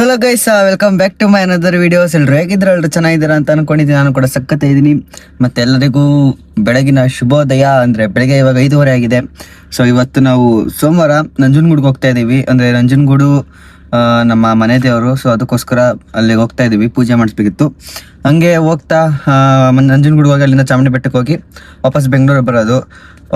So guys welcome back to my another videos. ಎಲ್ಲರೂ ಹೇಗಿದ್ರಲ್ರು ಚೆನ್ನಾಗಿದ್ದೀರಾ ಅಂತ ಅನ್ಕೊಂಡಿದ್ದೀನಿ. ನಾನು ಕೂಡ ಸಖತ್ ಇದ್ದೀನಿ. ಮತ್ತೆ ಎಲ್ಲರಿಗೂ ಬೆಳಗಿನ ಶುಭೋದಯ. ಅಂದರೆ ಬೆಳಗ್ಗೆ ಇವಾಗ 5:30 ಆಗಿದೆ. ಸೊ ಇವತ್ತು ನಾವು ಸೋಮವಾರ ನಂಜನಗೂಡಿಗೆ ಹೋಗ್ತಾ ಇದ್ದೀವಿ. ಅಂದರೆ ನಂಜನಗೂಡು ನಮ್ಮ ಮನೆ ದೇವರು. ಸೊ ಅದಕ್ಕೋಸ್ಕರ ಅಲ್ಲಿಗೆ ಹೋಗ್ತಾ ಇದ್ದೀವಿ, ಪೂಜೆ ಮಾಡಿಸ್ಬೇಕಿತ್ತು. ಹಂಗೆ ಹೋಗ್ತಾ ನಂಜನಗೂಡಿಗೆ ಹೋಗಿ ಅಲ್ಲಿಂದ ಚಾಮುಂಡಿ ಬೆಟ್ಟಕ್ಕೆ ಹೋಗಿ ವಾಪಸ್ ಬೆಂಗಳೂರು ಬರೋದು.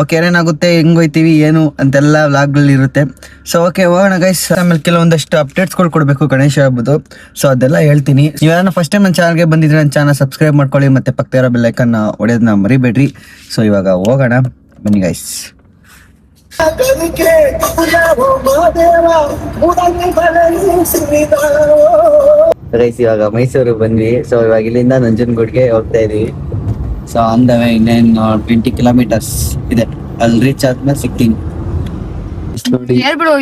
ಓಕೆ, ಏನೇನಾಗುತ್ತೆ, ಹೆಂಗೆ ಹೋಯ್ತೀವಿ, ಏನು ಅಂತೆಲ್ಲ ವ್ಲಾಗ್ಗಳಲ್ಲಿ ಇರುತ್ತೆ. ಸೊ ಓಕೆ, ಹೋಗೋಣ ಗೈಸ್. ಆಮೇಲೆ ಕೆಲವೊಂದಷ್ಟು ಅಪ್ಡೇಟ್ಸ್ಗಳು ಕೊಡಬೇಕು ಗಣೇಶ ಹಬ್ಬದು. ಸೊ ಅದೆಲ್ಲ ಹೇಳ್ತೀನಿ. ನೀವೇನೋ ಫಸ್ಟ್ ಟೈಮ್ ನನ್ನ ಚಾನಲ್ಗೆ ಬಂದಿದ್ರೆ ನನ್ನ ಚಾನಲ್ ಸಬ್ಸ್ಕ್ರೈಬ್ ಮಾಡ್ಕೊಳ್ಳಿ, ಮತ್ತೆ ಪಕ್ಕ ಇರೋ ಬೆಲ್ ಐಕನ್ ಹೊಡೆಯೋದನ್ನ ಮರಿಬೇಡ್ರಿ. ಸೊ ಇವಾಗ ಹೋಗೋಣ ಬನ್ನಿ ಗೈಸ್. ಗೈಸ್ ಇವಾಗ ಮೈಸೂರಿಗೆ ಬಂದ್ವಿ. ಸೊ ಇವಾಗ ಇಲ್ಲಿಂದ ನಂಜನಗೂಡಿಗೆ ಹೋಗ್ತಾ ಇದೀವಿ. ಸೊ ಆನ್ ದ ವೇ ಇನ್ನೇನು 20 ಕಿಲೋಮೀಟರ್ಸ್ ಇದೆ. ಅಲ್ಲಿ ರೀಚ್ ಆದ್ಮೇಲೆ ಸಿಗ್ತೀನಿ. ಹೇಳ್ಬಿಡು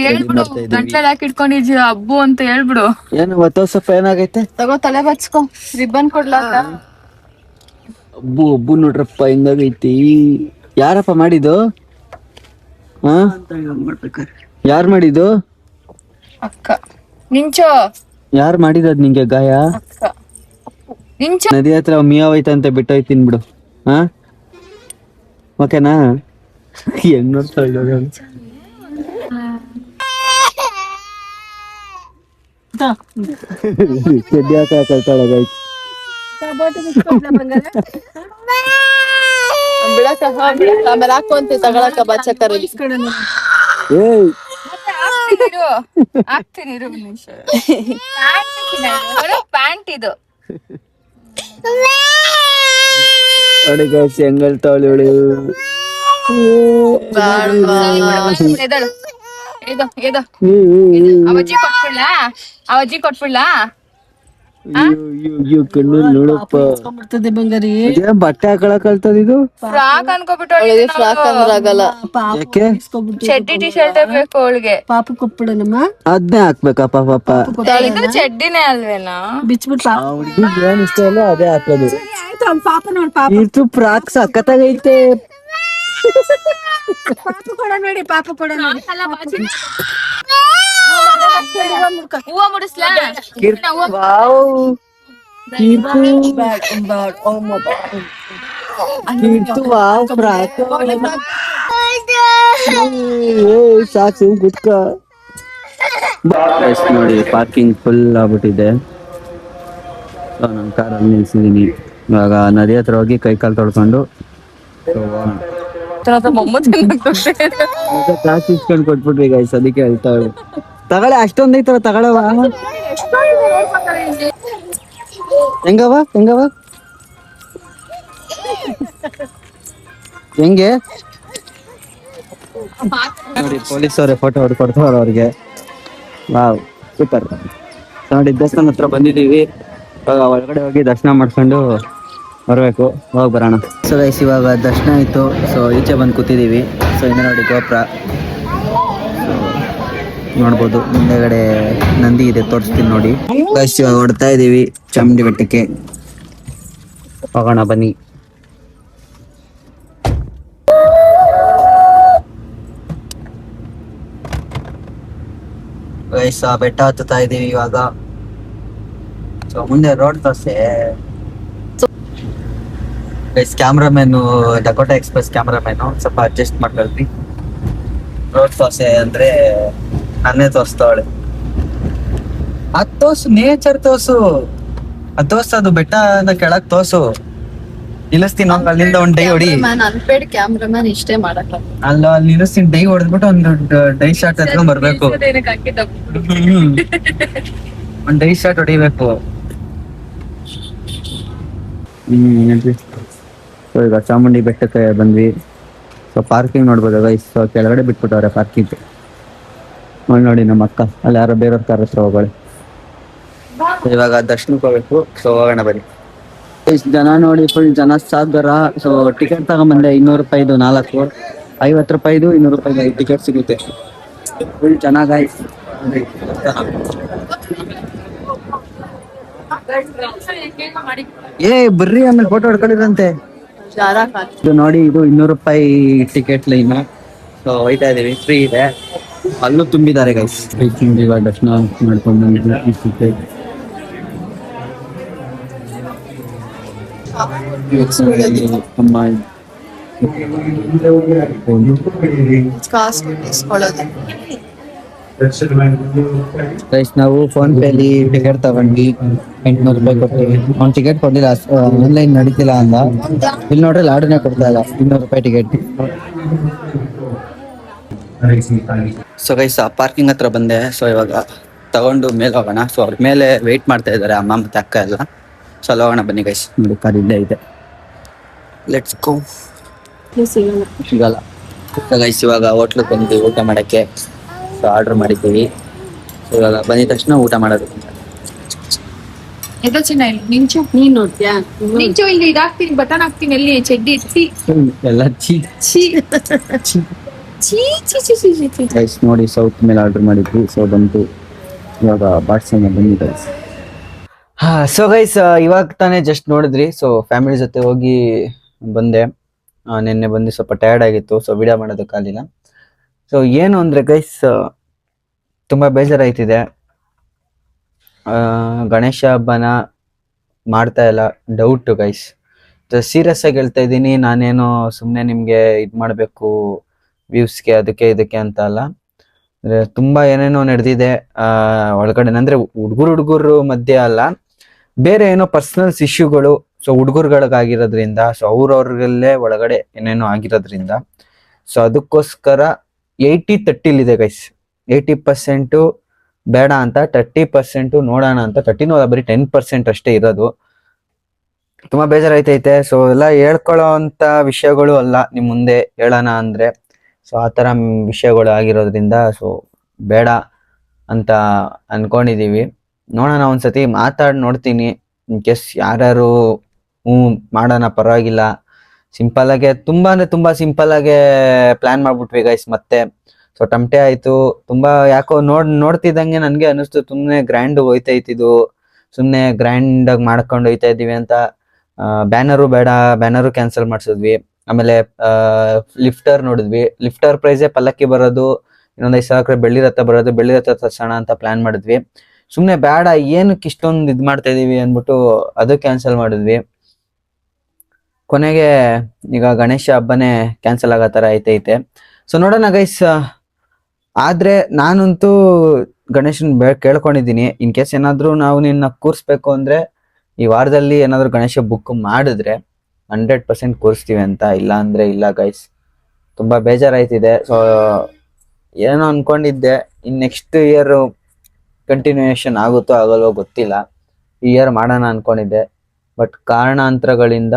ಗಂಟ್ಲಲ್ಲಿ ಹಾಕಿ ಇಟ್ಕೊಂಡಿದ್ಯ ಹಬ್ಬು ಅಂತ ಹೇಳ್ಬಿಡು. ಏನು ಇವತ್ತು ಸ್ವಲ್ಪ ಏನಾಗೈತೆ? ತಗೋ ತಲೆ ಬಚ್ಕೊ, ರಿಬ್ಬನ್ ಕೊಡ್ಲಾ? ಹಬ್ಬು ನೋಡ್ರಪ್ಪ ಹೆಂಗಾಗೈತಿ. ಯಾರಪ್ಪ ಮಾಡಿದ್ದು? ಯಾರು ಮಾಡಿದ್ದು? ಅಕ್ಕ ನಿಂಚೋ. ಯಾರು ಮಾಡಿದದ್ ನಿಂಗೆ ಗಾಯ? ಅಕ್ಕ ನಿಂಚೋ. ನದಿ ಹತ್ರ ಮೀಯಾವೈತಂತೆ ಬಿಟ್ಟೋಯ್ತೀನಿ ಬಿಡು. ಓಕೆನಾ? ಹೆಂಗ್ ನೋಡ್ತಾ ಇದ್ದಾರೆ ಚಡ್ಡಿ ಹಾಕಾಳ್ತಾಳೆ ಗೈಸ್. ಆಮೇಲೆ ಹಾಕುವಂತೆ ತಗೊಳಕ ಬಚ್ಚಕರಲ್ಲಿ ಹಾಕ್ತೀನಿ. ಪ್ಯಾಂಟ್ ಇದು ನೋಡಿ ಗೈಸ್ ಹೆಂಗ್ ಹೇಳ್ತಾವಳು ಇವಳು. ಅವಜ್ಜಿ ಕೊಟ್ಬಿಡ್ಲಾ? ನೋಡಪ್ಪ ಬಟ್ಟೆ ಹಾಕೊಳಕ್ ಕಲ್ತದ ಇದು. ಫ್ರಾಕ್ ಅನ್ಕೋಬಿಟ್ಟು ಫ್ರಾಕ್ ಅಂದ್ರೆ ಆಗಲ್ಲ. ಚಡ್ಡಿ ಟಿ ಶರ್ಟ್ ಬೇಕು ಅವಳಿಗೆ. ಪಾಪ ಕೊಟ್ಬಿಡನಮ್ಮ, ಅದ್ನೇ ಹಾಕ್ಬೇಕಪ್ಪ. ಪಾಪ ಚಡ್ಡಿನೇ ಅಲ್ವೇನಾ? ಬಿಚ್ಬಿಟ್ಟು ಏನ್ ಇಷ್ಟ ಇಲ್ಲ ಅದೇ ಹಾಕೋದು. ಪಾಪ ನೋಡ್, ಪಾಪ ಇದು ಫ್ರಾಕ್ ಸಖತ್ತಾಗೈತೆ. ಪಾಪ ಕೊಡ ನೋಡಿ, ಪಾಪ ಕೊಡ ನೋಡಿ. ಹೂವ ಮುಡಿಸ್ಲಾ? ಸಾಕು ಗುಟ್ಕ ನೋಡಿ. ಪಾರ್ಕಿಂಗ್ ಫುಲ್ ಆಗ್ಬಿಟ್ಟಿದೆ. ನನ್ನ ಕಾರಲ್ಲಿ ನಿಲ್ಸಿದೀನಿ. ಇವಾಗ ನದಿ ಹತ್ರ ಹೋಗಿ ಕೈ ಕಾಲು ತೊಳ್ಕೊಂಡು ಕ್ಲಾಸ್ ಇಸ್ಕೊಂಡು ಕೊಟ್ಬಿಟ್ರಿ ಗೈಸ್. ಅದಕ್ಕೆ ಹೇಳ್ತಾಳೆ ತಗೊಳ್ಳೆ, ಅಷ್ಟೊಂದ್ ಐತವ ತಗೊಳವ. ಹೆಂಗವ ಹೆಂಗೆ ನೋಡಿ. ಪೊಲೀಸ್ ಅವರೇ ಫೋಟೋ ಹೊಡ್ಕೊಡ್ತಾವ್ರ ಅವ್ರಿಗೆ. Wow super. ನೋಡಿ ದೇವಸ್ಥಾನ ಹತ್ರ ಬಂದಿದೀವಿ. ಇವಾಗ ಒಳಗಡೆ ಹೋಗಿ ದರ್ಶನ ಮಾಡ್ಕೊಂಡು ಬರ್ಬೇಕು. ಹೋಗಿ ಬರೋಣ. ಸೊ ಗೈಸ್ ಇವಾಗ ದರ್ಶನ ಆಯ್ತು. ಸೊ ಈಚೆ ಬಂದು ಕೂತಿದೀವಿ. ಸೊ ಇನ್ನು ನೋಡಿ ಗೋಪುರ ನೋಡ್ಬೋದು. ಮುಂದೆಗಡೆ ನಂದಿ ಇದೆ, ತೋರಿಸ್ತೀನಿ ನೋಡಿ. ಗೈಸ್ ಇವಾಗ ಹೊಡ್ತಾ ಇದೀವಿ ಚಾಮುಂಡಿ ಬೆಟ್ಟಕ್ಕೆ. ಹೋಗೋಣ ಬನ್ನಿ. ಗೈಸ್ ಬೆಟ್ಟ ಹತ್ತುತ್ತಾ ಇದೀವಿ ಇವಾಗ. ಸೊ ಮುಂದೆ ರೋಡ್ ತೋರ್ಸೆ guys. Cameraman Dakota express cameraman ಸ್ವಲ್ಪ ಅಡ್ಜಸ್ಟ್ ಮಾಡ್ಕೊಳ್ರಿ. ರೋಡ್ ತೋರ್ಸೆ ಅಂದ್ರೆ ನನ್ನೇ ತೋರಿಸ್ತಾವಳೆ. ಅದ್ ತೋರ್ಸು, ನೇಚರ್ ತೋರ್ಸು. ಅದ್ ತೋರ್ಸೋದು ಬೆಟ್ಟ ಕೆಳಗ್ ತೋರ್ಸು. ನಿಲ್ಲಿಸ್ತೀನಿ ಹೋಗ್ ಅಲ್ಲಿಂದ ಒಂದ್ ಡೈ ಹೊಡಿ. ಅನ್ಪೇಡ್ ಕ್ಯಾಮ್ರಾಮನ್ ಇಷ್ಟೇ ಮಾಡಕ್ ಅಲ್ಲ, ಅಲ್ಲಿ ನಿಲ್ಲಿಸ್ತೀನಿ, ಡೈ ಹೊಡೆದ್ಬಿಟ್ಟು ಒಂದು ಡೈ ಶಾಟ್ ಎತ್ಕೊಂಡ್ ಬರ್ಬೇಕು. ಒಂದ್ ಡೈ ಶಾಟ್ ಹೊಡಿಬೇಕು. ಸೊ ಈಗ ಚಾಮುಂಡಿ ಬೆಟ್ಟಕ್ಕೆ ಬಂದ್ವಿ. ಸೊ ಪಾರ್ಕಿಂಗ್ ನೋಡ್ಬೋದು ಗೈಸ್. ಸೊ ಕೆಳಗಡೆ ಬಿಟ್ಬಿಟ್ಟವ್ರೆ ಪಾರ್ಕಿಂಗ್. ನೋಡಿ ನಮ್ಮ ಅಕ್ಕ ಅಲ್ಲಿ ಯಾರೋ ಬೇರೆಯವ್ರ ಕಾರ್ ಹತ್ರ ಹೋಗೋಳೆ. ಇವಾಗ ದರ್ಶನಕ್ಕೆ ಹೋಗ್ಬೇಕು. ಸೊ ಹೋಗೋಣ ಬನ್ನಿ. ಇಷ್ಟು ಜನ ನೋಡಿ, ಫುಲ್ ಜನ ಸಾಗರ. So ticket ತಗೊಂಬಂದೆ. 200 ರೂಪಾಯಿದು 4, 50 ರೂಪಾಯಿದು 200 ರೂಪಾಯಿದು ಟಿಕೆಟ್ ಸಿಗುತ್ತೆ. ಫುಲ್ ಜನ ಗೈಸ್. ಬರ್ರಿ ಆಮೇಲೆ ಫೋಟೋ ಹೊಡ್ಕೊಂಡಿರಂತೆ. ಇದು ನೋಡಿ, ಇದು 200 ರೂಪಾಯಿ ಟಿಕೆಟ್ ಲೈನ್. ಸೊ ಹೋಯ್ತಾ ಇದೀವಿ, ಫ್ರೀ ಇದೆ. ಅಲ್ಲೂ ತುಂಬಿದ್ದಾರೆ ಗೈಸ್. ಇವಾಗ ದರ್ಶನ ಮಾಡ್ಕೊಂಡು ಬಂದ್ವಿ. ಅಮ್ಮ ಕಾಸು ಇಸ್ಕೊಳ್ಳೋದು. ಗೈಸ್ ನಾವು ಫೋನ್ ಪೇ ಅಲ್ಲಿ ಟಿಕೆಟ್ ತಗೊಂಡ್ವಿ, 800 ರೂಪಾಯಿ ಕೊಟ್ಟಿವಿ. ಅವ್ನು ಟಿಕೆಟ್ ಕೊಡ್ಲಿಲ್ಲ, ಆನ್ಲೈನ್ ನಡೀತಿಲ್ಲ ಅಂದ. ಇಲ್ಲಿ ನೋಡ್ರಿ ಲಾಡ್ನೇ ಕೊಡ್ತಾ ಇಲ್ಲ, 200 ರೂಪಾಯಿ ಟಿಕೆಟ್. ಸೊ ಗೈಸ್ ಪಾರ್ಕಿಂಗ್ ಹತ್ರ ಬಂದೆ. ಸೊ ಇವಾಗ ತಗೊಂಡು ಮೇಲೆ ಹೋಗೋಣ. ಸೊ ಅವ್ರ ಮೇಲೆ ವೆಯ್ಟ್ ಮಾಡ್ತಾ ಇದ್ದಾರೆ ಅಮ್ಮ ಮತ್ತೆ ಅಕ್ಕ ಎಲ್ಲ. ಸೊ ಅಲ್ಲಿ ಹೋಗೋಣ ಬನ್ನಿ ಗೈಸ್. ನೋಡಿ ಕಾರ್ ಇಲ್ಲೇ ಇದೆ, ಲೆಟ್ಸ್ ಗೋ. ಸಿಗಲ್ಲ. ಸೊ ಗೈಸ್ ಇವಾಗ ಹೋಟ್ಲಿಗೆ ಬಂದ್ವಿ ಊಟ ಮಾಡೋಕ್ಕೆ. ಸೊ ಆರ್ಡರ್ ಮಾಡಿದ್ದೀವಿ. ಸೊ ಇವಾಗ ಬಂದಿದ ತಕ್ಷಣ ಊಟ ಮಾಡೋದು. ಎದೋ ಚಿನ್ನ ಇಲ್ಲಿ ನಿಂಚು. ನೀನ್ ನೋಡ್ತೀಯಾ? ನಿಂಚು ಇಲ್ಲಿ ಇದಾಕ್ತೀನಿ, ಬಟನ್ ಹಾಕ್ತೀನಿ. ಎಲ್ಲಿ ಚಡ್ಡಿ ಛೀ ಎಲ್ಲ ಛೀ ಛೀ ಛೀ ಛೀ ಛೀ ಛೀ ಛೀ ಛೀ. ಗೈಸ್ ನೋಡಿ ಸೌತ್ ಮೇಲೆ ಆರ್ಡರ್ ಮಾಡಿದ್ವಿ. ಸೊ ಬಂತು ಇವಾಗ ಬಾಟ್ಸನ್ನ ಬಂದಿದೆ. ಸೊ ಗೈಸ್ ಇವಾಗ ತಾನೇ ಜಸ್ಟ್ ನೋಡಿದ್ರಿ. ಸೊ ಫ್ಯಾಮಿಲಿ ಜೊತೆ ಹೋಗಿ ಬಂದೆ. ನಿನ್ನೆ ಬಂದು ಸ್ವಲ್ಪ ಟಯರ್ಡ್ ಆಗಿತ್ತು, ಸೊ ವಿಡಿಯೋ ಮಾಡೋದಕ್ಕಾಗಲಿಲ್ಲ. ಸೊ ಏನು ಅಂದರೆ ಗೈಸ್ ತುಂಬ ಬೇಜಾರಾಯ್ತಿದೆ. ಗಣೇಶ ಹಬ್ಬನ ಮಾಡ್ತಾ ಇಲ್ಲ, ಡೌಟು ಗೈಸ್. ಸೀರಿಯಸ್ ಆಗಿ ಹೇಳ್ತಾ ಇದ್ದೀನಿ, ನಾನೇನೋ ಸುಮ್ಮನೆ ನಿಮಗೆ ಇದು ಮಾಡಬೇಕು ವ್ಯೂಸ್ಗೆ ಅದಕ್ಕೆ ಇದಕ್ಕೆ ಅಂತ ಅಲ್ಲ. ಅಂದರೆ ತುಂಬ ಏನೇನೋ ನಡೆದಿದೆ ಒಳಗಡೆ. ಅಂದರೆ ಹುಡುಗರು ಮಧ್ಯೆ ಅಲ್ಲ, ಬೇರೆ ಏನೋ ಪರ್ಸನಲ್ಸ್ ಇಶ್ಯೂಗಳು. ಸೊ ಹುಡುಗರುಗಳಿಗಾಗಿರೋದ್ರಿಂದ, ಸೊ ಅವ್ರವ್ರಲ್ಲೇ ಒಳಗಡೆ ಏನೇನೋ ಆಗಿರೋದ್ರಿಂದ, ಸೊ ಅದಕ್ಕೋಸ್ಕರ 80-30 ಗೈಸ್. 80% ಬೇಡ ಅಂತ, 30% ನೋಡೋಣ ಅಂತ. 30 ಬರೀ 10% ಅಷ್ಟೇ ಇರೋದು. ತುಂಬಾ ಬೇಜಾರಾಯ್ತೈತೆ. ಸೊ ಎಲ್ಲ ಹೇಳ್ಕೊಳ್ಳೋ ಅಂತ ವಿಷಯಗಳು ಅಲ್ಲ, ನಿಮ್ ಮುಂದೆ ಹೇಳೋಣ ಅಂದ್ರೆ. ಸೊ ಆ ಥರ ವಿಷಯಗಳು ಆಗಿರೋದ್ರಿಂದ ಸೊ ಬೇಡ ಅಂತ ಅನ್ಕೊಂಡಿದೀವಿ. ನೋಡೋಣ, ಒಂದ್ಸತಿ ಮಾತಾಡಿ ನೋಡ್ತೀನಿ. ಇನ್ ಕೇಸ್ ಯಾರು ಮಾಡೋಣ ಪರವಾಗಿಲ್ಲ. ಸಿಂಪಲ್ ಆಗಿ, ತುಂಬಾ ಅಂದ್ರೆ ತುಂಬಾ ಸಿಂಪಲ್ ಆಗಿ ಪ್ಲಾನ್ ಮಾಡ್ಬಿಟ್ವಿ ಗೈಸ್. ಮತ್ತೆ ಸೊ ಟಮಟೆ ಆಯ್ತು ತುಂಬಾ. ಯಾಕೋ ನೋಡ್ತಿದ್ದಂಗೆ ನನ್ಗೆ ಅನಿಸ್ತು ಸುಮ್ನೆ ಗ್ರ್ಯಾಂಡ್ ಹೋಯ್ತೈತಿದು, ಸುಮ್ನೆ ಗ್ರ್ಯಾಂಡ್ ಆಗಿ ಮಾಡ್ಕೊಂಡು ಹೋಯ್ತಾ ಇದೀವಿ ಅಂತ. ಬ್ಯಾನರು ಬೇಡ, ಬ್ಯಾನರು ಕ್ಯಾನ್ಸಲ್ ಮಾಡ್ಸಿದ್ವಿ. ಆಮೇಲೆ ಲಿಫ್ಟರ್ ನೋಡಿದ್ವಿ. ಲಿಫ್ಟರ್ ಪ್ರೈಸೇ ಪಲ್ಲಕ್ಕಿ ಬರೋದು, ಇನ್ನೊಂದ್ 5 ಸಾವಿರ ಬೆಳ್ಳಿ ರಥ ಬರೋದು. ಬೆಳ್ಳಿ ರಥ ತರ್ಸೋಣ ಅಂತ ಪ್ಲಾನ್ ಮಾಡಿದ್ವಿ. ಸುಮ್ನೆ ಬೇಡ, ಏನಕ್ಕೆ ಇಷ್ಟೊಂದು ಇದ್ ಮಾಡ್ತಾ ಇದೀವಿ ಅಂದ್ಬಿಟ್ಟು ಅದು ಕ್ಯಾನ್ಸಲ್ ಮಾಡಿದ್ವಿ. ಕೊನೆಗೆ ಈಗ ಗಣೇಶ ಹಬ್ಬನೇ ಕ್ಯಾನ್ಸಲ್ ಆಗೋ ತರ ಐತೈತೆ. ಸೊ ನೋಡೋಣ ಗೈಸ್. ಆದ್ರೆ ನಾನಂತೂ ಗಣೇಶನ್ ಕೇಳ್ಕೊಂಡಿದ್ದೀನಿ, ಇನ್ ಕೇಸ್ ಏನಾದ್ರು ನಾವು ನಿನ್ನ ಕೂರ್ಸ್ಬೇಕು ಅಂದ್ರೆ ಈ ವಾರದಲ್ಲಿ ಏನಾದ್ರು ಗಣೇಶ ಬುಕ್ ಮಾಡಿದ್ರೆ 100% ಕೂರಿಸ್ತೀವಿ ಅಂತ. ಇಲ್ಲ ಅಂದ್ರೆ ಇಲ್ಲ ಗೈಸ್. ತುಂಬಾ ಬೇಜಾರಾಯ್ತಿದೆ. ಸೊ ಏನೋ ಅನ್ಕೊಂಡಿದ್ದೆ, ಇನ್ ನೆಕ್ಸ್ಟ್ ಇಯರ್ ಕಂಟಿನ್ಯೂಯೇಷನ್ ಆಗುತ್ತೋ ಆಗಲ್ವೋ ಗೊತ್ತಿಲ್ಲ. ಈ ಇಯರ್ ಮಾಡೋಣ ಅನ್ಕೊಂಡಿದ್ದೆ, ಬಟ್ ಕಾರಣಾಂತರಗಳಿಂದ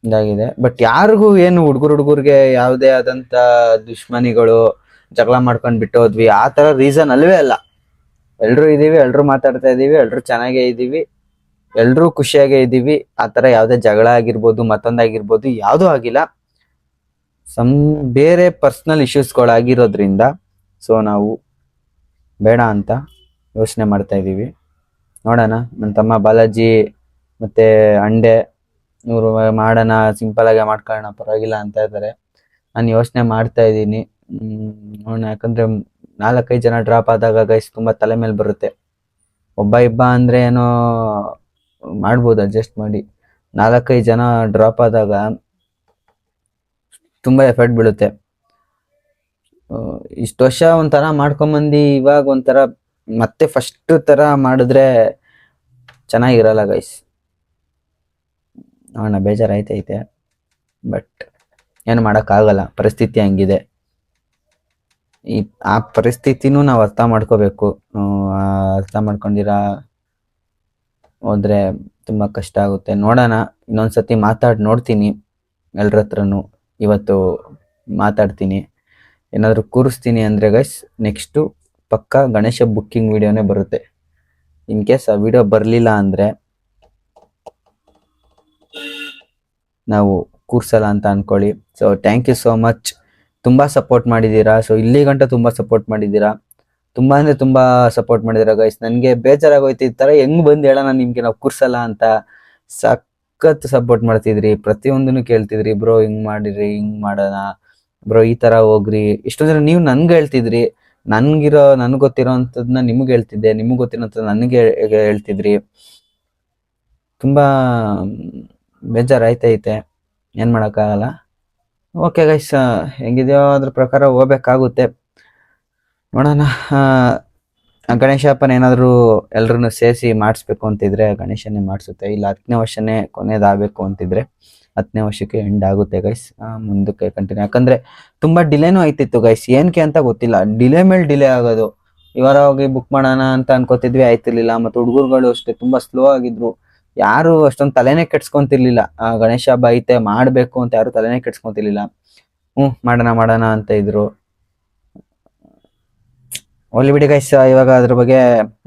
ಇದಾಗಿದೆ. ಬಟ್ ಯಾರಿಗೂ ಏನು ಹುಡುಗರಿಗೆ ಯಾವುದೇ ಆದಂತ ದುಶ್ಮನಿಗಳು ಜಗಳ ಮಾಡ್ಕೊಂಡ್ ಬಿಟ್ಟು ಹೋದ್ವಿ ಆ ತರ ರೀಸನ್ ಅಲ್ವೇ ಅಲ್ಲ. ಎಲ್ರು ಇದೀವಿ, ಎಲ್ರು ಮಾತಾಡ್ತಾ ಇದೀವಿ, ಎಲ್ರು ಚೆನ್ನಾಗೇ ಇದೀವಿ, ಎಲ್ರು ಖುಷಿಯಾಗೇ ಇದೀವಿ. ಆ ತರ ಯಾವ್ದೇ ಜಗಳ ಆಗಿರ್ಬೋದು, ಮತ್ತೊಂದಾಗಿರ್ಬೋದು, ಯಾವ್ದೂ ಆಗಿಲ್ಲ. ಬೇರೆ ಪರ್ಸನಲ್ ಇಶ್ಯೂಸ್ಗಳಾಗಿರೋದ್ರಿಂದ ಸೊ ನಾವು ಬೇಡ ಅಂತ ಯೋಚನೆ ಮಾಡ್ತಾ ಇದೀವಿ. ನೋಡೋಣ. ನನ್ನ ತಮ್ಮ ಬಾಲಾಜಿ ಮತ್ತೆ ಅಂಡೆ ಇವರು ಮಾಡೋಣ, ಸಿಂಪಲ್ ಆಗಿ ಮಾಡ್ಕೊಳ್ಳೋಣ ಪರವಾಗಿಲ್ಲ ಅಂತ ಇದ್ದಾರೆ. ನಾನು ಯೋಚನೆ ಮಾಡ್ತಾ ಇದ್ದೀನಿ. ನೋಡೋಣ. ಯಾಕಂದ್ರೆ 4-5 ಜನ ಡ್ರಾಪ್ ಆದಾಗ ಗೈಸ್ ತುಂಬಾ ತಲೆ ಮೇಲೆ ಬರುತ್ತೆ. ಒಬ್ಬ ಇಬ್ಬ ಅಂದ್ರೆ ಏನೋ ಮಾಡ್ಬೋದು ಅಡ್ಜಸ್ಟ್ ಮಾಡಿ. 4-5 ಜನ ಡ್ರಾಪ್ ಆದಾಗ ತುಂಬಾ ಎಫೆಕ್ಟ್ ಬೀಳುತ್ತೆ. ಇಷ್ಟು ವರ್ಷ ಒಂಥರ ಮಾಡ್ಕೊಂಬಂದು ಇವಾಗ ಒಂಥರ ಮತ್ತೆ ಫಸ್ಟ್ ತರ ಮಾಡಿದ್ರೆ ಚೆನ್ನಾಗಿರಲ್ಲ ಗೈಸ್. ನೋಡೋಣ, ಬೇಜಾರಾಯ್ತೈತೆ. ಬಟ್ ಏನು ಮಾಡೋಕ್ಕಾಗಲ್ಲ, ಪರಿಸ್ಥಿತಿ ಹಂಗಿದೆ. ಆ ಪರಿಸ್ಥಿತಿನೂ ನಾವು ಅರ್ಥ ಮಾಡ್ಕೋಬೇಕು. ಅರ್ಥ ಮಾಡ್ಕೊಂಡಿರ ಹೋದ್ರೆ ತುಂಬಾ ಕಷ್ಟ ಆಗುತ್ತೆ. ನೋಡೋಣ, ಇನ್ನೊಂದ್ಸತಿ ಮಾತಾಡಿ ನೋಡ್ತೀನಿ ಎಲ್ರ ಹತ್ರನು. ಇವತ್ತು ಮಾತಾಡ್ತೀನಿ. ಏನಾದ್ರು ಕೂರಿಸ್ತೀನಿ ಅಂದ್ರೆ ಗೈಸ್ ನೆಕ್ಸ್ಟು ಪಕ್ಕ ಗಣೇಶ ಬುಕ್ಕಿಂಗ್ ವಿಡಿಯೋನೇ ಬರುತ್ತೆ. ಇನ್ ಕೇಸ್ ಆ ವಿಡಿಯೋ ಬರಲಿಲ್ಲ ಅಂದ್ರೆ ನಾವು ಕೂರ್ಸಲ್ಲ ಅಂತ ಅನ್ಕೊಳ್ಳಿ. So thank you so much. ತುಂಬಾ ಸಪೋರ್ಟ್ ಮಾಡಿದ್ದೀರಾ. ಸೊ ಇಲ್ಲಿ ಗಂಟ ತುಂಬಾ ಸಪೋರ್ಟ್ ಮಾಡಿದ್ದೀರಾ. ತುಂಬಾ ಅಂದ್ರೆ ತುಂಬಾ ಸಪೋರ್ಟ್ ಮಾಡಿದ್ದೀರಾ ಗೈಸ್. ನನಗೆ ಬೇಜಾರಾಗೋಯ್ತು, ಈ ತರ ಹೆಂಗ್ ಬಂದು ಹೇಳೋಣ ನಿಮ್ಗೆ ನಾವು ಕೂರ್ಸಲ್ಲ ಅಂತ. ಸಖತ್ ಸಪೋರ್ಟ್ ಮಾಡ್ತಿದ್ರಿ, ಪ್ರತಿಯೊಂದನ್ನು ಕೇಳ್ತಿದ್ರಿ. ಬ್ರೋ ಹಿಂಗ್ ಮಾಡಿರಿ, ಹಿಂಗ್ ಮಾಡೋಣ, ಬ್ರೋ ಈ ತರ ಹೋಗ್ರಿ, ಎಷ್ಟೊಂದ್ ಜನ ನೀವು ನನ್ಗೆ ಹೇಳ್ತಿದ್ರಿ, ನನ್ಗೆ ಗೊತ್ತಿರೋ ಅಂತದ್ನ ನಿಮ್ಗೆ ಹೇಳ್ತಿದ್ದೆ, ನಿಮ್ಗೆ ಗೊತ್ತಿರೋಂಥದ್ದು ನನಗೆ ಹೇಳ್ತಿದ್ರಿ. ತುಂಬಾ ಬೇಜಾರಾಯ್ತೈತೆ, ಏನ್ ಮಾಡಕ್ಕಾಗಲ್ಲ. ಓಕೆ ಗೈಸ್, ಹೆಂಗಿದೆಯೋ ಅದ್ರ ಪ್ರಕಾರ ಹೋಗ್ಬೇಕಾಗುತ್ತೆ. ನೋಡೋಣ. ಗಣೇಶ ಹಬ್ಬನ ಏನಾದ್ರು ಎಲ್ರನ್ನು ಸೇರಿಸಿ ಮಾಡಿಸ್ಬೇಕು ಅಂತಿದ್ರೆ ಗಣೇಶನೇ ಮಾಡಿಸುತ್ತೆ, ಇಲ್ಲ 10ನೇ ವರ್ಷನೇ ಕೊನೆಯದಾಗಬೇಕು ಅಂತಿದ್ರೆ 10ನೇ ವರ್ಷಕ್ಕೆ ಎಂಡ್ ಆಗುತ್ತೆ ಗೈಸ್. ಮುಂದಕ್ಕೆ ಕಂಟಿನ್ಯೂ, ಯಾಕಂದ್ರೆ ತುಂಬಾ ಡಿಲೇನೂ ಆಯ್ತಿತ್ತು ಗೈಸ್. ಏನಕ್ಕೆ ಅಂತ ಗೊತ್ತಿಲ್ಲ, ಡಿಲೇ ಮೇಲೆ ಡಿಲೇ ಆಗೋದು. ಇವಾರ ಹೋಗಿ ಬುಕ್ ಮಾಡೋಣ ಅಂತ ಅನ್ಕೋತಿದ್ವಿ, ಆಯ್ತಿರ್ಲಿಲ್ಲ. ಮತ್ತೆ ಹುಡುಗರುಗಳು ಅಷ್ಟೇ ತುಂಬಾ ಸ್ಲೋ ಆಗಿದ್ರು, ಯಾರು ಅಷ್ಟೊಂದು ತಲೆನೇ ಕೆಡ್ಸ್ಕೊಂತಿರ್ಲಿಲ್ಲ. ಗಣೇಶ ಹಬ್ಬ ಐತೆ ಮಾಡ್ಬೇಕು ಅಂತ ಯಾರು ತಲೆನೇ ಕೆಡ್ಸ್ಕೊಂತಿರ್ಲಿಲ್ಲ. ಮಾಡೋಣ ಅಂತ ಇದ್ರು. ಒಳ್ಳೆ ಬಿಡಿ ಗೈಸ್, ಇವಾಗ ಅದ್ರ ಬಗ್ಗೆ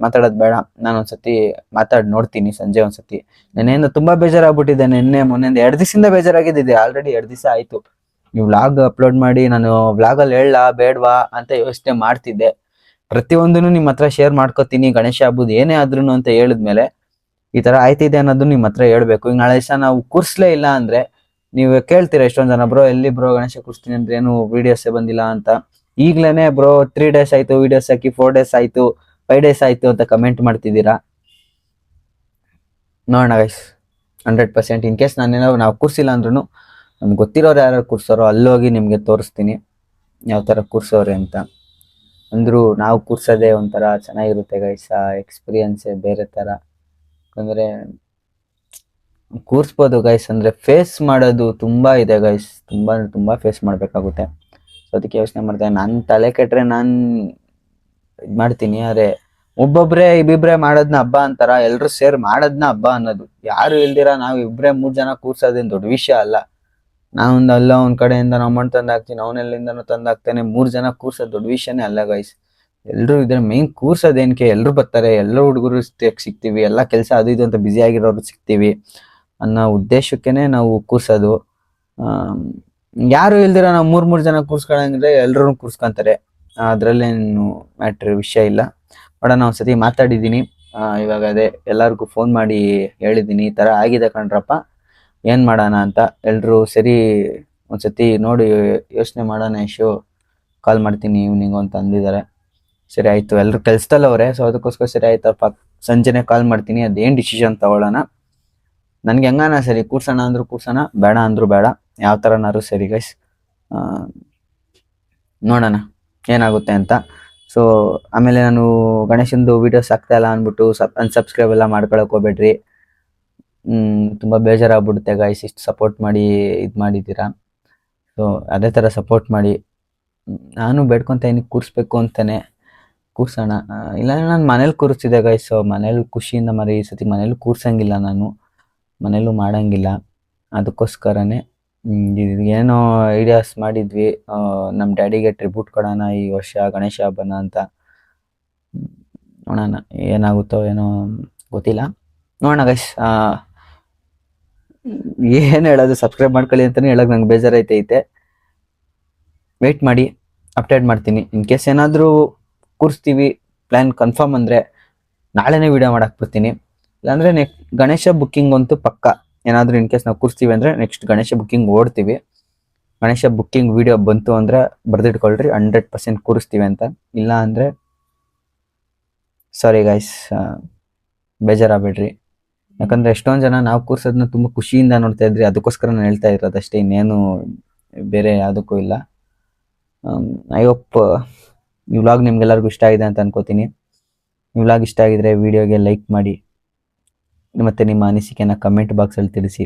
ಮಾತಾಡೋದು ಬೇಡ. ನಾನು ಒಂದ್ಸತಿ ಮಾತಾಡಿ ನೋಡ್ತೀನಿ ಸಂಜೆ ಒಂದ್ಸತಿ. ನೆನ್ನೆಯಿಂದ ತುಂಬಾ ಬೇಜಾರಾಗ್ಬಿಟ್ಟಿದ್ದೆ, ಮೊನ್ನೆಯಿಂದ 2 ದಿವಸದಿಂದ ಬೇಜಾರಾಗಿದ್ದಿದೆ. ಆಲ್ರೆಡಿ 2 ದಿವಸ ಆಯ್ತು. ನೀವು ವ್ಲಾಗ್ ಅಪ್ಲೋಡ್ ಮಾಡಿ ನಾನು ವ್ಲಾಗಲ್ಲಿ ಹೇಳಲಾ ಬೇಡವಾ ಅಂತ ಯೋಚನೆ ಮಾಡ್ತಿದ್ದೆ. ಪ್ರತಿಯೊಂದನ್ನು ನಿಮ್ಮ ಹತ್ರ ಶೇರ್ ಮಾಡ್ಕೋತೀನಿ, ಗಣೇಶ ಹಬ್ಬದ ಏನೇ ಆದ್ರೂ ಅಂತ ಹೇಳಿದ್ಮೇಲೆ ಈ ತರ ಆಯ್ತಿದೆ ಅನ್ನೋದು ನಿಮ್ಮ ಹತ್ರ ಹೇಳ್ಬೇಕು. ಈಗ ನಾಳೆ ದಿವಸ ನಾವು ಕೂರ್ಸ್ಲೇ ಇಲ್ಲ ಅಂದ್ರೆ ನೀವು ಕೇಳ್ತೀರಾ ಎಷ್ಟೊಂದ್ ಜನ, ಬ್ರೋ ಎಲ್ಲಿ ಬ್ರೋ ಗಣೇಶ ಕೂರಿಸ್ತೀನಿ ಅಂದ್ರೆ ಏನು ವಿಡಿಯೋಸೇ ಬಂದಿಲ್ಲ ಅಂತ. ಈಗ್ಲೇನೆ ಬ್ರೋ 3 days ಆಯ್ತು ವಿಡಿಯೋಸ್ ಹಾಕಿ, 4 days ಆಯ್ತು, 5 days ಆಯ್ತು ಅಂತ ಕಮೆಂಟ್ ಮಾಡ್ತಿದ್ದೀರಾ. ನೋಡೋಣ ಗೈಸ್, 100% ಇನ್ ಕೇಸ್ ನಾವು ಕೂರ್ಸಿಲ್ಲ ಅಂದ್ರೂ ನಮ್ಗೆ ಗೊತ್ತಿರೋರು ಯಾರು ಕೂರ್ಸೋರೋ ಅಲ್ಲೋಗಿ ನಿಮ್ಗೆ ತೋರಿಸ್ತೀನಿ ಯಾವ ತರ ಕೂರ್ಸೋರೆ ಅಂತ. ಅಂದ್ರು ನಾವು ಕೂರ್ಸೋದೇ ಒಂಥರ ಚೆನ್ನಾಗಿರುತ್ತೆ ಗೈಸ್, ಎಕ್ಸ್ಪೀರಿಯನ್ಸೇ ಬೇರೆ ತರ. ಯಾಕಂದ್ರೆ ಕೂರ್ಸ್ಬೋದು ಗೈಸ್, ಅಂದ್ರೆ ಫೇಸ್ ಮಾಡೋದು ತುಂಬಾ ಇದೆ ಗೈಸ್, ತುಂಬಾ ಫೇಸ್ ಮಾಡ್ಬೇಕಾಗುತ್ತೆ. ಸೊ ಅದಕ್ಕೆ ಯೋಚನೆ ಮಾಡ್ತೇನೆ, ನಾನು ತಲೆ ಕೆಟ್ರೆ ನಾನು ಇದ್ ಮಾಡ್ತೀನಿ. ಆದ್ರೆ ಒಬ್ಬೊಬ್ರೆ ಇಬ್ಬಿಬ್ರೆ ಮಾಡೋದ್ನ ಹಬ್ಬ ಅಂತಾರ, ಎಲ್ರು ಸೇರ್ ಮಾಡೋದ್ನ ಹಬ್ಬ ಅನ್ನೋದು. ಯಾರು ಇಲ್ದಿರ ನಾವು 2-3 ಜನ ಕೂರ್ಸೋದೇನ್ ದೊಡ್ಡ ವಿಷಯ ಅಲ್ಲ. ನಾವೊಂದಲ್ಲ ಒಂದ್ ಕಡೆಯಿಂದ ಅಮೌಂಟ್ ತಂದಾಕ್ತೀನಿ, ಅವನೆಲ್ಲಿಂದನೂ ತಂದಾಕ್ತಾನೆ, 3 ಜನ ಕೂರ್ಸೋದು ದೊಡ್ಡ ವಿಷಯನೇ ಅಲ್ಲ ಗೈಸ್. ಎಲ್ರು ಇದ್ರೆ ಮೇನ್ ಕೂರ್ಸೋದೇನಕ್ಕೆ, ಎಲ್ರು ಬರ್ತಾರೆ, ಎಲ್ಲರೂ ಹುಡುಗರು ಸಿಗ್ತೀವಿ, ಎಲ್ಲ ಕೆಲಸ ಅದು ಇದು ಅಂತ ಬ್ಯುಸಿ ಆಗಿರೋರು ಸಿಗ್ತೀವಿ ಅನ್ನೋ ಉದ್ದೇಶಕ್ಕೇನೆ ನಾವು ಕೂರ್ಸೋದು. ಯಾರು ಇಲ್ದಿರ ನಾವು 3 ಜನ ಕೂರ್ಸ್ಕೊಳಂಗಿದ್ರೆ ಎಲ್ರೂ ಕೂರ್ಸ್ಕೊಂತಾರೆ, ಅದ್ರಲ್ಲೇನು ಮ್ಯಾಟ್ರ್ ವಿಷಯ ಇಲ್ಲ. ನೋಡೋಣ, ಒಂದ್ಸತಿ ಮಾತಾಡಿದ್ದೀನಿ. ಇವಾಗ ಅದೇ ಎಲ್ಲರಿಗೂ ಫೋನ್ ಮಾಡಿ ಹೇಳಿದ್ದೀನಿ, ಈ ತರ ಆಗಿದೆ ಕಣ್ರಪ್ಪ, ಏನ್ ಮಾಡೋಣ ಅಂತ. ಎಲ್ರು ಸರಿ ಒಂದ್ಸತಿ ನೋಡಿ ಯೋಚನೆ ಮಾಡೋಣ, ಕಾಲ್ ಮಾಡ್ತೀನಿ ಈವ್ನಿಂಗ್ ಅಂತ ಅಂದಿದ್ದಾರೆ. ಸರಿ ಆಯ್ತು, ಎಲ್ರು ಕೆಲ್ಸದಲ್ಲವ್ರೆ, ಸೊ ಅದಕ್ಕೋಸ್ಕರ ಸರಿ ಆಯ್ತಪ್ಪ ಸಂಜೆನೆ ಕಾಲ್ ಮಾಡ್ತೀನಿ, ಅದೇನ್ ಡಿಸಿಷನ್ ತಗೊಳ್ಳೋಣ. ನನ್ಗೆ ಹೆಂಗಾನ ಸರಿ, ಕೂರ್ಸೋಣ ಅಂದ್ರು ಕೂರ್ಸೋಣ, ಬೇಡ ಅಂದ್ರು ಬೇಡ, ಯಾವ ಥರನಾರು ಸರಿ ಗೈಸ್. ನೋಡೋಣ ಏನಾಗುತ್ತೆ ಅಂತ. ಸೊ ಆಮೇಲೆ ನಾನು ಗಣೇಶಂದು ವಿಡಿಯೋಸ್ ಆಗ್ತಾ ಇಲ್ಲ ಅಂದ್ಬಿಟ್ಟು ಅನ್ಸಬ್ಸ್ಕ್ರೈಬ್ ಎಲ್ಲ ಮಾಡ್ಕೊಳಕ್ ಹೋಗ್ಬೇಡ್ರಿ. ತುಂಬ ಬೇಜಾರಾಗ್ಬಿಡುತ್ತೆ ಗೈಸ್, ಇಷ್ಟು ಸಪೋರ್ಟ್ ಮಾಡಿ ಇದು ಮಾಡಿದ್ದೀರಾ. ಸೊ ಅದೇ ಥರ ಸಪೋರ್ಟ್ ಮಾಡಿ. ನಾನು ಬೇಡ್ಕೊತ ಏನಕ್ಕೆ ಕೂರಿಸ್ಬೇಕು ಅಂತಾನೆ, ಕೂರ್ಸೋಣ. ಇಲ್ಲ ನಾನು ಮನೇಲಿ ಕೂರಿಸ್ತಿದ್ದೆ ಗೈಸ್, ಸೊ ಮನೇಲಿ ಖುಷಿಯಿಂದ ಈ ಸತಿ ಮನೇಲಿ ಕೂರ್ಸಂಗಿಲ್ಲ, ನಾನು ಮನೇಲೂ ಮಾಡಂಗಿಲ್ಲ. ಅದಕ್ಕೋಸ್ಕರನೇ ಏನೋ ಐಡಿಯಾಸ್ ಮಾಡಿದ್ವಿ, ನಮ್ಮ ಡ್ಯಾಡಿಗೆ ಟ್ರಿಬ್ಯೂಟ್ ಕೊಡೋಣ ಈ ವರ್ಷ ಗಣೇಶ ಹಬ್ಬನ ಅಂತ. ನೋಡೋಣ ಏನಾಗುತ್ತೋ ಏನೋ ಗೊತ್ತಿಲ್ಲ, ನೋಡೋಣ ಗೈಸ್. ಏನು ಹೇಳೋದು, ಸಬ್ಸ್ಕ್ರೈಬ್ ಮಾಡ್ಕೊಳ್ಳಿ ಅಂತಲೇ ಹೇಳೋಕೆ ನಂಗೆ ಬೇಜಾರೈತೈತೆ. ವೆಯ್ಟ್ ಮಾಡಿ, ಅಪ್ಡೇಟ್ ಮಾಡ್ತೀನಿ. ಇನ್ ಕೇಸ್ ಏನಾದರೂ ಕೂರಿಸ್ತೀವಿ, ಪ್ಲ್ಯಾನ್ ಕನ್ಫರ್ಮ್ ಅಂದರೆ ನಾಳೆನೇ ವೀಡಿಯೋ ಮಾಡಕ್ಕೆ ಬರ್ತೀನಿ. ಇಲ್ಲಾಂದರೆ ಗಣೇಶ ಬುಕ್ಕಿಂಗ್ ಅಂತೂ ಪಕ್ಕ. ಏನಾದರೂ ಇನ್ ಕೇಸ್ ನಾವು ಕೂರಿಸ್ತೀವಿ ಅಂದರೆ ನೆಕ್ಸ್ಟ್ ಗಣೇಶ ಬುಕ್ಕಿಂಗ್ ಓಡ್ತೀವಿ. ಗಣೇಶ ಬುಕ್ಕಿಂಗ್ ವಿಡಿಯೋ ಬಂತು ಅಂದರೆ ಬರೆದಿಟ್ಕೊಳ್ರಿ, 100% ಕೂರಿಸ್ತೀವಿ ಅಂತ. ಇಲ್ಲ ಅಂದರೆ ಸಾರಿ ಗೈಸ್, ಬೇಜಾರಾಗಬೇಡ್ರಿ. ಯಾಕಂದರೆ ಎಷ್ಟೊಂದು ಜನ ನಾವು ಕೂರ್ಸೋದನ್ನ ತುಂಬ ಖುಷಿಯಿಂದ ನೋಡ್ತಾ ಇದ್ರಿ, ಅದಕ್ಕೋಸ್ಕರ ನಾನು ಹೇಳ್ತಾ ಇರೋದಷ್ಟೇ, ಇನ್ನೇನು ಬೇರೆ ಯಾವುದಕ್ಕೂ ಇಲ್ಲ. ಐ ಹೋಪ್ ಈ ವ್ಲಾಗ್ ನಿಮ್ಗೆಲ್ಲರಿಗೂ ಇಷ್ಟ ಆಗಿದೆ ಅಂತ ಅನ್ಕೋತೀನಿ. ಈ ವ್ಲಾಗ್ ಇಷ್ಟ ಆಗಿದ್ರೆ ವಿಡಿಯೋಗೆ ಲೈಕ್ ಮಾಡಿ, ಮತ್ತು ನಿಮ್ಮ ಅನಿಸಿಕೆನ ಕಮೆಂಟ್ ಬಾಕ್ಸಲ್ಲಿ ತಿಳಿಸಿ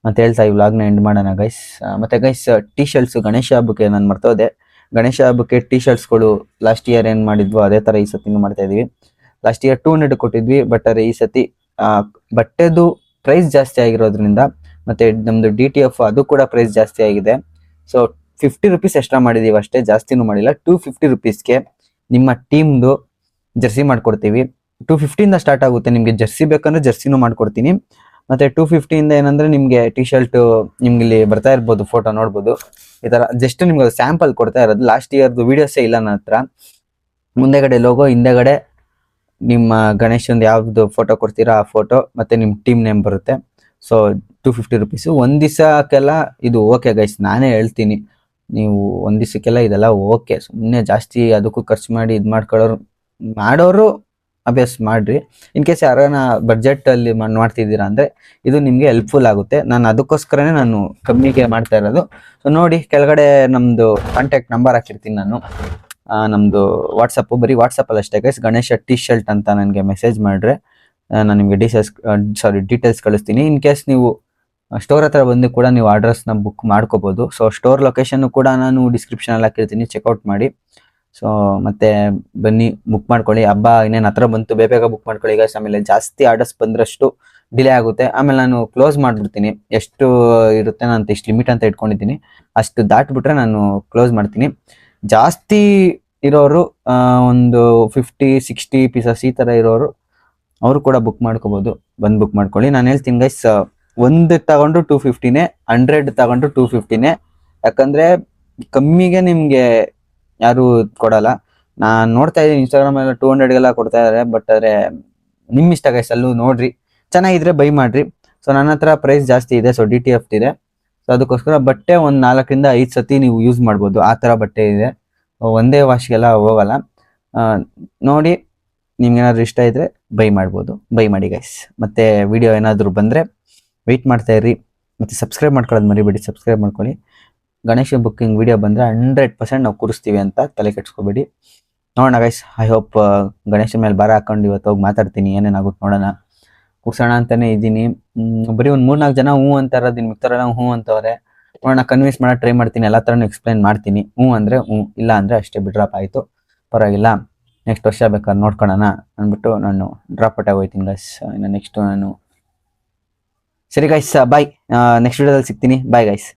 ಅಂತ ಹೇಳ್ತಾ ಈ ವ್ಲಾಗ್ನ ಎಂಡ್ ಮಾಡೋಣ ಗೈಸ್. ಮತ್ತು ಗೈಸ್, ಟೀ ಶರ್ಟ್ಸು ಗಣೇಶ ಹಬ್ಬಕ್ಕೆ ನಾನು ಮರ್ತೋದೆ. ಗಣೇಶ ಹಬ್ಬಕ್ಕೆ ಟೀ ಶರ್ಟ್ಸ್ಗಳು ಲಾಸ್ಟ್ ಇಯರ್ ಏನು ಮಾಡಿದ್ವೋ ಅದೇ ಥರ ಈ ಸತಿನೂ ಮಾಡ್ತಾ ಇದೀವಿ. ಲಾಸ್ಟ್ ಇಯರ್ 200 ಕೊಟ್ಟಿದ್ವಿ, ಬಟ್ ಈ ಸತಿ ಬಟ್ಟೆದು ಪ್ರೈಸ್ ಜಾಸ್ತಿ ಆಗಿರೋದ್ರಿಂದ, ಮತ್ತು ನಮ್ಮದು DTF ಅದು ಕೂಡ ಪ್ರೈಸ್ ಜಾಸ್ತಿ ಆಗಿದೆ. ಸೊ 50 rupees ಎಕ್ಸ್ಟ್ರಾ ಮಾಡಿದ್ದೀವಿ ಅಷ್ಟೇ, ಜಾಸ್ತಿನೂ ಮಾಡಿಲ್ಲ. 250 rupeesಗೆ ನಿಮ್ಮ ಟೀಮ್ದು ಜರ್ಸಿ ಮಾಡ್ಕೊಡ್ತೀವಿ. 250 ಸ್ಟಾರ್ಟ್ ಆಗುತ್ತೆ. ನಿಮಗೆ ಜರ್ಸಿ ಬೇಕಂದ್ರೆ ಜರ್ಸಿನೂ ಮಾಡ್ಕೊಡ್ತೀನಿ. ಮತ್ತು 250 ಏನಂದರೆ ನಿಮಗೆ ಟಿ ಶರ್ಟ್ ನಿಮ್ಗೆ ಇಲ್ಲಿ ಬರ್ತಾ ಇರ್ಬೋದು, ಫೋಟೋ ನೋಡ್ಬೋದು. ಈ ಥರ ಜಸ್ಟ್ ನಿಮ್ಗೆ ಅದು ಸ್ಯಾಂಪಲ್ ಕೊಡ್ತಾ ಇರೋದು. ಲಾಸ್ಟ್ ಇಯರ್ದು ವೀಡಿಯೋಸೇ ಇಲ್ಲ ನನ್ನ ಹತ್ರ. ಮುಂದೆಗಡೆ ಲೋಗೋ, ಹಿಂದೆಗಡೆ ನಿಮ್ಮ ಗಣೇಶಂದು ಯಾವ್ದು ಫೋಟೋ ಕೊಡ್ತೀರಾ ಆ ಫೋಟೋ, ಮತ್ತು ನಿಮ್ಮ ಟೀಮ್ ನೇಮ್ ಬರುತ್ತೆ. So 250 rupees. ಒಂದು ದಿವಸಕ್ಕೆಲ್ಲ ಇದು ಓಕೆ ಗೈಸ್, ನಾನೇ ಹೇಳ್ತೀನಿ. ನೀವು ಒಂದ್ ದಿವಸಕ್ಕೆಲ್ಲ ಇದೆಲ್ಲ ಓಕೆ. ಸುಮ್ಮನೆ ಜಾಸ್ತಿ ಅದಕ್ಕೂ ಖರ್ಚು ಮಾಡಿ ಇದು ಮಾಡೋರು ಅಭ್ಯಾಸ ಮಾಡ್ರಿ. ಇನ್ ಕೇಸ್ ಯಾರನ್ನ ಬಡ್ಜೆಟ್ ಅಲ್ಲಿ ಮಾಡ್ತಿದ್ದೀರಾ ಅಂದ್ರೆ ಇದು ನಿಮ್ಗೆ ಹೆಲ್ಪ್ಫುಲ್ ಆಗುತ್ತೆ. ನಾನು ಅದಕ್ಕೋಸ್ಕರನೇ ನಾನು ಕಮ್ಮಿಗೆ ಮಾಡ್ತಾ ಇರೋದು. ಸೊ ನೋಡಿ, ಕೆಳಗಡೆ ನಮ್ದು ಕಾಂಟ್ಯಾಕ್ಟ್ ನಂಬರ್ ಹಾಕಿರ್ತೀನಿ ನಾನು. ನಮ್ದು ವಾಟ್ಸಪ್, ಬರೀ ವಾಟ್ಸಪ್ ಅಲ್ಲಿ ಅಷ್ಟೇ ಗೈಸ್, ಗಣೇಶ ಟಿ ಶರ್ಟ್ ಅಂತ ನನಗೆ ಮೆಸೇಜ್ ಮಾಡ್ರೆ ನಾನು ನಿಮಗೆ ಡೀಟೇಲ್ಸ್ ಕಳಿಸ್ತೀನಿ. ಇನ್ ಕೇಸ್ ನೀವು ಸ್ಟೋರ್ ಹತ್ರ ಬಂದು ಕೂಡ ನೀವು ಅಡ್ರೆಸ್ನ ಬುಕ್ ಮಾಡ್ಕೋಬಹುದು. ಸೊ ಸ್ಟೋರ್ ಲೊಕೇಶನ್ ಕೂಡ ನಾನು ಡಿಸ್ಕ್ರಿಪ್ಷನ್ ಅಲ್ಲಿ ಹಾಕಿರ್ತೀನಿ, ಚೆಕ್ಔಟ್ ಮಾಡಿ. ಸೊ ಮತ್ತೆ ಬನ್ನಿ, ಬುಕ್ ಮಾಡ್ಕೊಳ್ಳಿ. ಹಬ್ಬ ಇನ್ನೇನು ಹತ್ರ ಬಂತು, ಬೇಗ ಬುಕ್ ಮಾಡ್ಕೊಳ್ಳಿ ಗೈಸ್. ಆಮೇಲೆ ಜಾಸ್ತಿ ಆರ್ಡರ್ಸ್ ಬಂದ್ರಷ್ಟು ಡಿಲೇ ಆಗುತ್ತೆ. ಆಮೇಲೆ ನಾನು ಕ್ಲೋಸ್ ಮಾಡ್ಬಿಡ್ತೀನಿ. ಎಷ್ಟು ಇರುತ್ತೆ ನಾನು ಇಷ್ಟು ಲಿಮಿಟ್ ಅಂತ ಇಟ್ಕೊಂಡಿದ್ದೀನಿ, ಅಷ್ಟು ದಾಟ್ಬಿಟ್ರೆ ನಾನು ಕ್ಲೋಸ್ ಮಾಡ್ತೀನಿ. ಜಾಸ್ತಿ ಇರೋರು ಒಂದು 50-60 ಪೀಸಸ್ ಈ ತರ ಇರೋರು ಅವರು ಕೂಡ ಬುಕ್ ಮಾಡ್ಕೋಬಹುದು. ಬಂದು ಬುಕ್ ಮಾಡ್ಕೊಳ್ಳಿ. ನಾನು ಹೇಳ್ತೀನಿ ಗೈಸ್, 1 ತಗೊಂಡು 250ನೇ, 100 ತಗೊಂಡು 250ನೇ. ಯಾಕಂದ್ರೆ ಕಮ್ಮಿಗೆ ನಿಮ್ಗೆ ಯಾರು ಕೊಡಲ್ಲ. ನಾನ್ ನೋಡ್ತಾ ಇದ್ದೀನಿ ಇನ್ಸ್ಟಾಗ್ರಾಮ್ ಎಲ್ಲ 200ಗೆಲ್ಲ ಕೊಡ್ತಾ ಇದಾರೆ. ಬಟ್ ಆದ್ರೆ ನಿಮ್ ಇಷ್ಟ ಗೈಸ್, ಅಲ್ಲೂ ನೋಡ್ರಿ, ಚೆನ್ನಾಗಿದ್ರೆ ಬೈ ಮಾಡ್ರಿ. ಸೊ ನನ್ನ ಹತ್ರ ಪ್ರೈಸ್ ಜಾಸ್ತಿ ಇದೆ, ಸೊ DTF ಇದೆ. ಸೊ ಅದಕ್ಕೋಸ್ಕರ ಬಟ್ಟೆ ಒಂದು 4ರಿಂದ 5 ಸತಿ ನೀವು ಯೂಸ್ ಮಾಡ್ಬೋದು, ಆ ತರ ಬಟ್ಟೆ ಇದೆ. ಒಂದೇ ವಾಶ್ಗೆಲ್ಲ ಹೋಗಲ್ಲ. ನೋಡಿ, ನಿಮ್ಗೆ ಏನಾದ್ರು ಇಷ್ಟ ಇದ್ರೆ ಬೈ ಮಾಡ್ಬೋದು, ಬೈ ಮಾಡಿ ಗೈಸ್. ಮತ್ತೆ ವಿಡಿಯೋ ಏನಾದ್ರು ಬಂದ್ರೆ ವೆಯ್ಟ್ ಮಾಡ್ತಾ ಇರ್ರಿ. ಮತ್ತೆ ಸಬ್ಸ್ಕ್ರೈಬ್ ಮಾಡ್ಕೊಳ್ಳೋದು ಮರಿಬೇಡಿ, ಸಬ್ಸ್ಕ್ರೈಬ್ ಮಾಡ್ಕೊಳ್ಳಿ. ಗಣೇಶ ಬುಕ್ಕಿಂಗ್ ವಿಡಿಯೋ ಬಂದ್ರೆ 100% ನಾವು ಕೂರಿಸ್ತೀವಿ ಅಂತ ತಲೆ ಕೆಡ್ಸ್ಕೊಬೇಡಿ. ನೋಡೋಣ ಗೈಸ್. ಐ ಹೋಪ್ ಗಣೇಶ ಮೇಲೆ ಭಾರ ಹಾಕೊಂಡು ಇವತ್ತು ಹೋಗಿ ಮಾತಾಡ್ತೀನಿ, ಏನೇನಾಗುತ್ತೆ ನೋಡೋಣ. ಕೂರ್ಸೋಣ ಅಂತಾನೆ ಇದ್ದೀನಿ. ಬರೀ ಒಂದು 3-4 ಜನ ಹ್ಞೂ ಅಂತಾರ, ಮಿಕ್ತಾರೆಲ್ಲ ಹ್ಞೂ ಅಂತವ್ರೆ. ನೋಡೋಣ, ಕನ್ವಿನ್ಸ್ ಮಾಡಕ್ಕೆ ಟ್ರೈ ಮಾಡ್ತೀನಿ, ಎಲ್ಲ ಥರನೂ ಎಕ್ಸ್ಪ್ಲೈನ್ ಮಾಡ್ತೀನಿ. ಹ್ಞೂ ಅಂದ್ರೆ ಹ್ಞೂ, ಇಲ್ಲ ಅಂದ್ರೆ ಅಷ್ಟೇ ಬಿಡ್ರಾಪ್ ಆಯಿತು, ಪರವಾಗಿಲ್ಲ. ನೆಕ್ಸ್ಟ್ ವರ್ಷ ಬೇಕಾದ್ರೆ ನೋಡ್ಕೊಳ್ಳೋಣ ಅಂದ್ಬಿಟ್ಟು ನಾನು ಡ್ರಾಪ್ ಔಟ್ ಆಗೋಯ್ತೀನಿ ಗೈಸ್. ಇನ್ನು ನೆಕ್ಸ್ಟ್ ನಾನು ಸರಿ ಗೈಸ್, ಬಾಯ್. ನೆಕ್ಸ್ಟ್ ವಿಡಿಯೋದಲ್ಲಿ ಸಿಗ್ತೀನಿ. Bye guys.